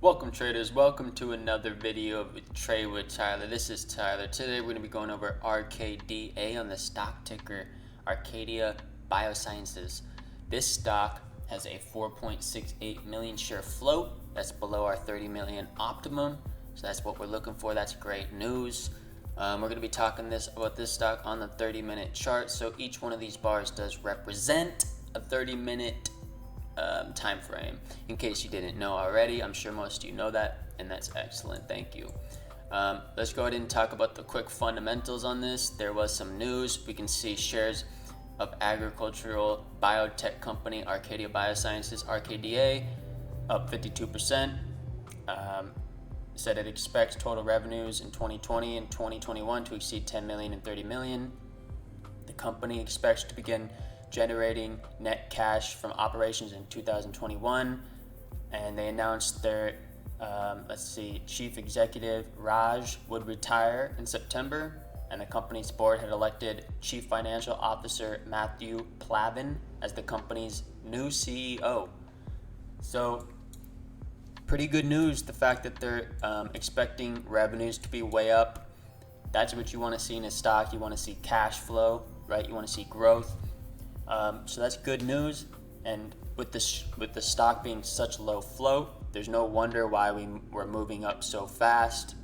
Welcome traders, welcome to another video of Trade with Tyler. This is Tyler. Today we're going to be going over RKDA on the stock ticker RKDA Biosciences. This stock has a 4.68 million share float. That's below our 30 million optimum. So that's what we're looking for. That's great news. We're going to be talking about this stock on the 30-minute chart. So each one of these bars does represent a 30-minute time frame. In case you didn't know already, I'm sure most of you know that, and that's excellent. Thank you. Let's go ahead and talk about the quick fundamentals on this. There was some news. We can see shares of agricultural biotech company RKDA Biosciences, RKDA, up 52%. Said it expects total revenues in 2020 and 2021 to exceed 10 million and 30 million. The company expects to begin generating net cash from operations in 2021, and they announced their chief executive Raj would retire in September, and the company's board had elected chief financial officer Matthew Plavin as the company's new CEO. So pretty good news, the fact that they're expecting revenues to be way up. That's what you want to see in a stock. You want to see cash flow, right? You want to see growth. So that's good news, and with the stock being such low float, there's no wonder why we're moving up so fast.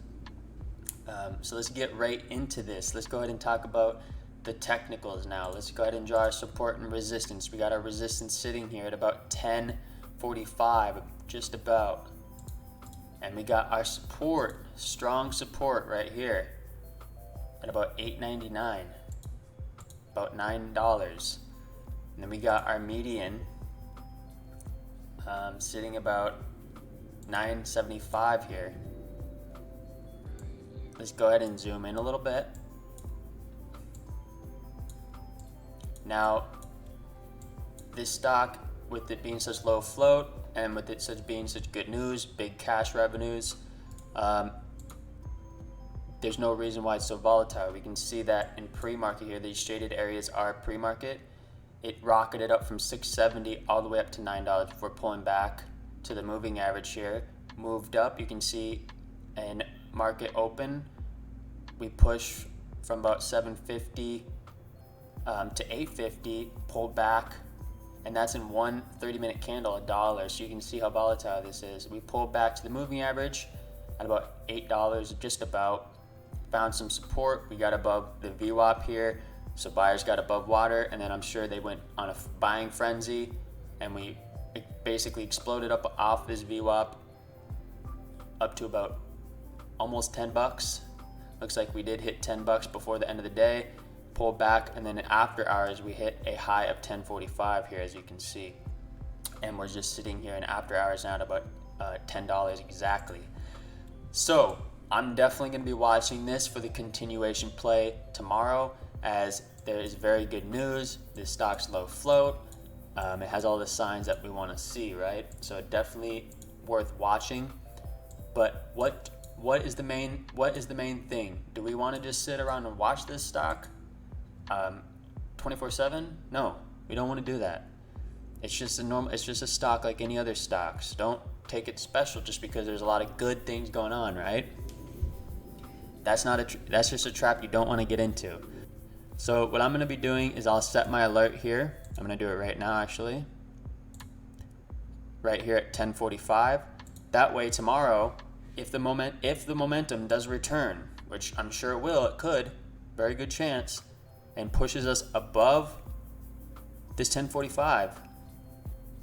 So let's get right into this. Let's go ahead and talk about the technicals now. Let's go ahead and draw our support and resistance. We got our resistance sitting here at about 10.45, just about, and we got our support, strong support right here at about $8.99, about $9. And then we got our median sitting about $9.75 here. Let's go ahead and zoom in a little bit. Now, this stock, with it being such low float and with it being such good news, big cash revenues, there's no reason why it's so volatile. We can see that in pre-market here. These shaded areas are pre-market. It rocketed up from $6.70 all the way up to $9 before pulling back to the moving average here. Moved up, you can see in market open, we push from about $7.50 to $8.50, pulled back, and that's in one 30-minute candle, $1. So you can see how volatile this is. We pulled back to the moving average at about $8, just about. Found some support. We got above the VWAP here. So buyers got above water, and then I'm sure they went on a buying frenzy, and it basically exploded up off this VWAP up to about almost $10. Looks like we did hit $10 before the end of the day, pulled back, and then after hours we hit a high of 10.45 here, as you can see, and we're just sitting here in after hours now at about $10 exactly. So I'm definitely going to be watching this for the continuation play tomorrow, as there is very good news. This stock's low float. It has all the signs that we want to see, right? So definitely worth watching. But what is the main thing? Do we want to just sit around and watch this stock 24/7? No, we don't want to do that. It's just a stock like any other stocks. Don't take it special just because there's a lot of good things going on, right? That's just a trap you don't want to get into. So what I'm going to be doing is I'll set my alert here. I'm going to do it right now, actually. Right here at 10:45. That way tomorrow, if the momentum does return, which I'm sure it will, it could, very good chance, and pushes us above this 10:45,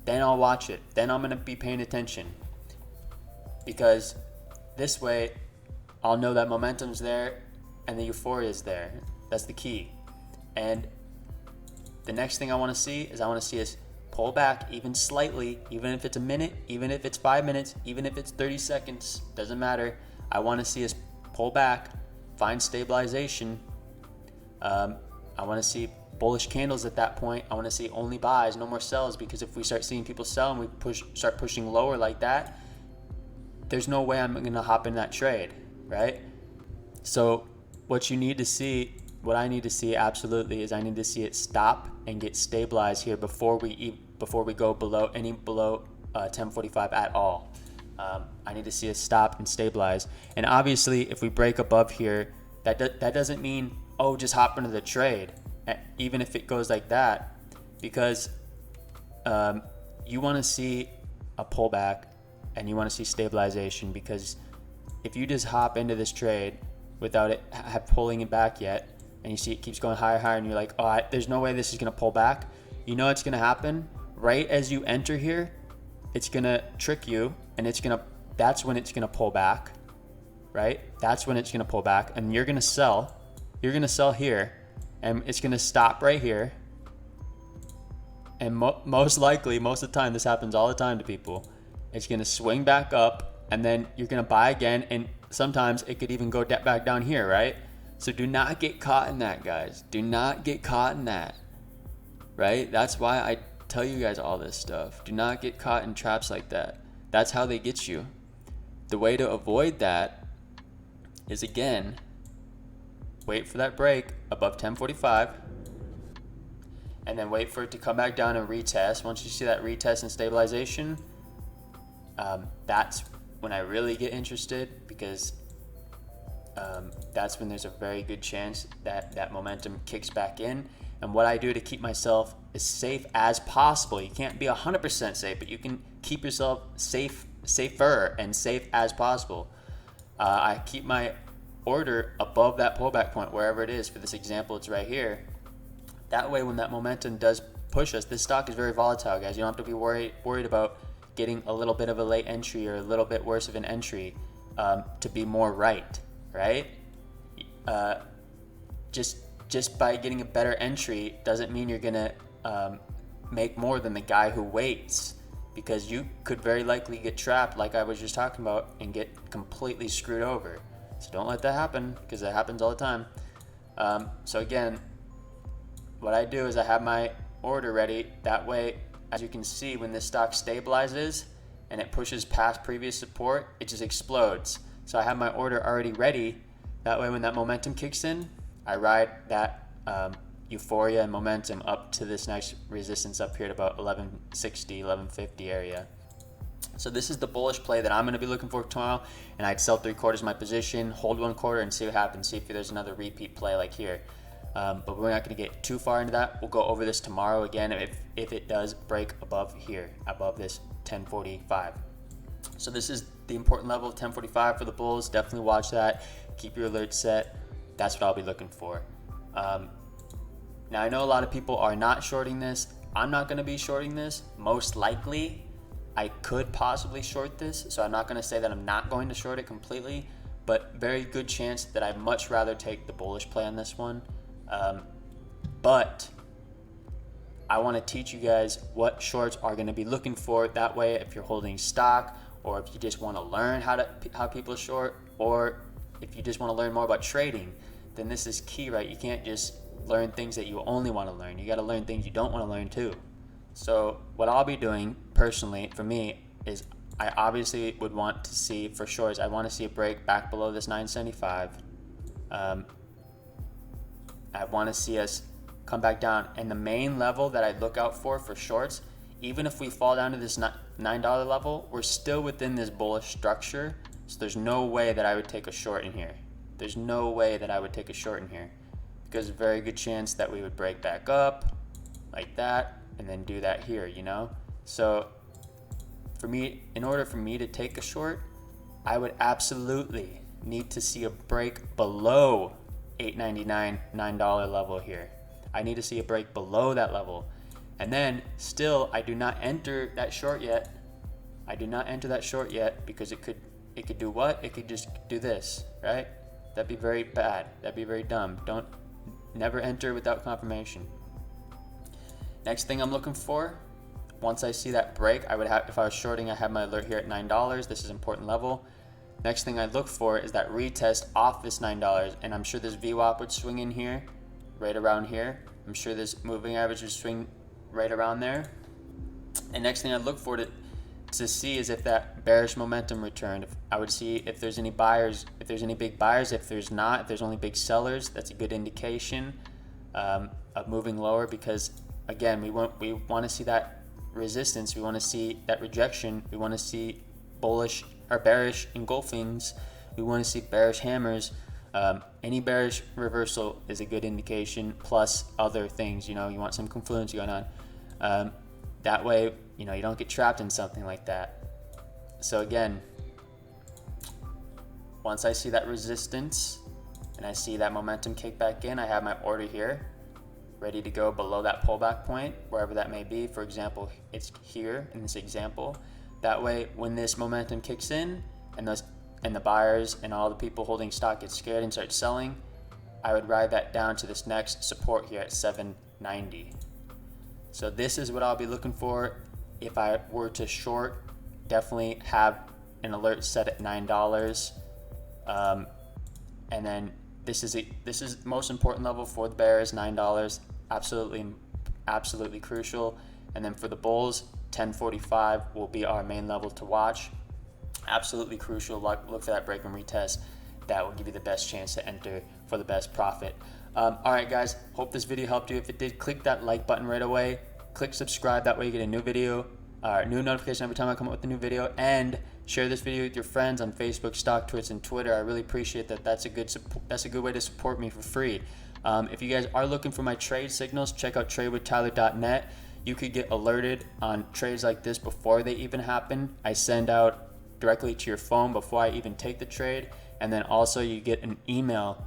then I'll watch it. Then I'm going to be paying attention, because this way I'll know that momentum's there and the euphoria is there. That's the key. And the next thing I want to see is us pull back even slightly, even if it's a minute, even if it's 5 minutes, even if it's 30 seconds, doesn't matter. I want to see us pull back, find stabilization. I want to see bullish candles at that point. I want to see only buys, no more sells, because if we start seeing people sell and we start pushing lower like that, there's no way I'm going to hop in that trade, right? So what I need to see absolutely is I need to see it stop and get stabilized here before we go below 10.45 at all. I need to see it stop and stabilize. And obviously, if we break above here, that doesn't mean, oh, just hop into the trade, even if it goes like that, because you want to see a pullback and you want to see stabilization, because if you just hop into this trade without it pulling it back yet, and you see it keeps going higher, higher, and you're like, oh, there's no way this is going to pull back, you know what's going to happen? Right as you enter here, it's going to trick you, and that's when it's going to pull back, right? That's when it's going to pull back, and you're going to sell. You're going to sell here, and it's going to stop right here. And most likely, most of the time, this happens all the time to people. It's going to swing back up, and then you're going to buy again, and sometimes it could even go back down here, right? So do not get caught in that, guys. Do not get caught in that, right? That's why I tell you guys all this stuff. Do not get caught in traps like that. That's how they get you. The way to avoid that is, again, wait for that break above 1045, and then wait for it to come back down and retest. Once you see that retest and stabilization, that's when I really get interested, because that's when there's a very good chance that momentum kicks back in. And what I do to keep myself as safe as possible, you can't be 100% safe, but you can keep yourself safer and safe as possible. I keep my order above that pullback point, wherever it is. For this example, it's right here. That way, when that momentum does push us, this stock is very volatile, guys. You don't have to be worried about getting a little bit of a late entry or a little bit worse of an entry to be more right? Just by getting a better entry doesn't mean you're gonna make more than the guy who waits, because you could very likely get trapped, like I was just talking about, and get completely screwed over. So don't let that happen, because that happens all the time. So again, what I do is I have my order ready. That way, as you can see, when this stock stabilizes and it pushes past previous support, it just explodes. So I have my order already ready. That way, when that momentum kicks in, I ride that euphoria and momentum up to this next resistance up here at about 1160, 1150 area. So this is the bullish play that I'm going to be looking for tomorrow, and I'd sell 3/4 of my position, hold 1/4, and see what happens. See if there's another repeat play like here. But we're not going to get too far into that. We'll go over this tomorrow again if it does break above here, above this 1045. So this is the important level of 1045 for the bulls. Definitely watch that. Keep your alerts set. That's what I'll be looking for. Now, I know a lot of people are not shorting this. I'm not going to be shorting this. Most likely, I could possibly short this. So I'm not going to say that I'm not going to short it completely, but very good chance that I'd much rather take the bullish play on this one. But I want to teach you guys what shorts are going to be looking for. That way, if you're holding stock, or if you just want to learn how people short, or if you just want to learn more about trading, then this is key, right? You can't just learn things that you only want to learn. You got to learn things you don't want to learn too. So what I'll be doing personally for me is, I obviously would want to see, for shorts, I want to see a break back below this 975. I want to see us come back down. And the main level that I look out for shorts, even if we fall down to this $9 level, we're still within this bullish structure. So there's no way that I would take a short in here. There's no way that I would take a short in here, because there's a very good chance that we would break back up like that and then do that here, you know? So for me, in order for me to take a short, I would absolutely need to see a break below $8.99, $9 level here. I need to see a break below that level. And then still, I do not enter that short yet. I do not enter that short yet, because it could do what? It could just do this, right? That'd be very bad. That'd be very dumb. Never enter without confirmation. Next thing I'm looking for, once I see that break, if I was shorting, I have my alert here at $9. This is important level. Next thing I look for is that retest off this $9, and I'm sure this VWAP would swing in here, right around here. I'm sure this moving average would swing right around there. And next thing I look for to see is if that bearish momentum returned. I would see if there's any buyers, if there's any big buyers. If there's not, if there's only big sellers, that's a good indication of moving lower, because again, we want to see that resistance, we want to see that rejection, we want to see bullish or bearish engulfings. We want to see bearish hammers. Any bearish reversal is a good indication, plus other things. You want some confluence going on. That way, you don't get trapped in something like that. So again, once I see that resistance and I see that momentum kick back in, I have my order here ready to go below that pullback point, wherever that may be. For example, it's here in this example. That way, when this momentum kicks in and the buyers and all the people holding stock get scared and start selling, I would ride that down to this next support here at 790. So this is what I'll be looking for. If I were to short, definitely have an alert set at $9. And then this is most important level for the bears, $9. Absolutely crucial. And then for the bulls, 1045 will be our main level to watch. Absolutely crucial. Look for that break and retest. That will give you the best chance to enter for the best profit. All right, guys. Hope this video helped you. If it did, click that like button right away. Click subscribe. That way you get a new video, new notification every time I come up with a new video. And share this video with your friends on Facebook, Stock, Twitch, and Twitter. I really appreciate that. That's a good way to support me for free. If you guys are looking for my trade signals, check out tradewithtyler.net. You could get alerted on trades like this before they even happen. I send out directly to your phone before I even take the trade, and then also you get an email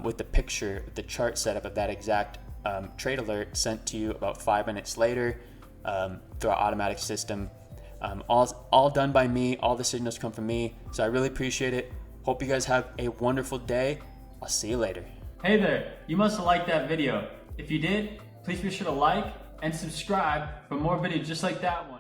with the picture, the chart setup of that exact trade alert sent to you about 5 minutes later through our automatic system. All done by me. All the signals come from me, so I really appreciate it. Hope you guys have a wonderful day. I'll see you later. Hey there, you must have liked that video. If you did, please be sure to like and subscribe for more videos just like that one.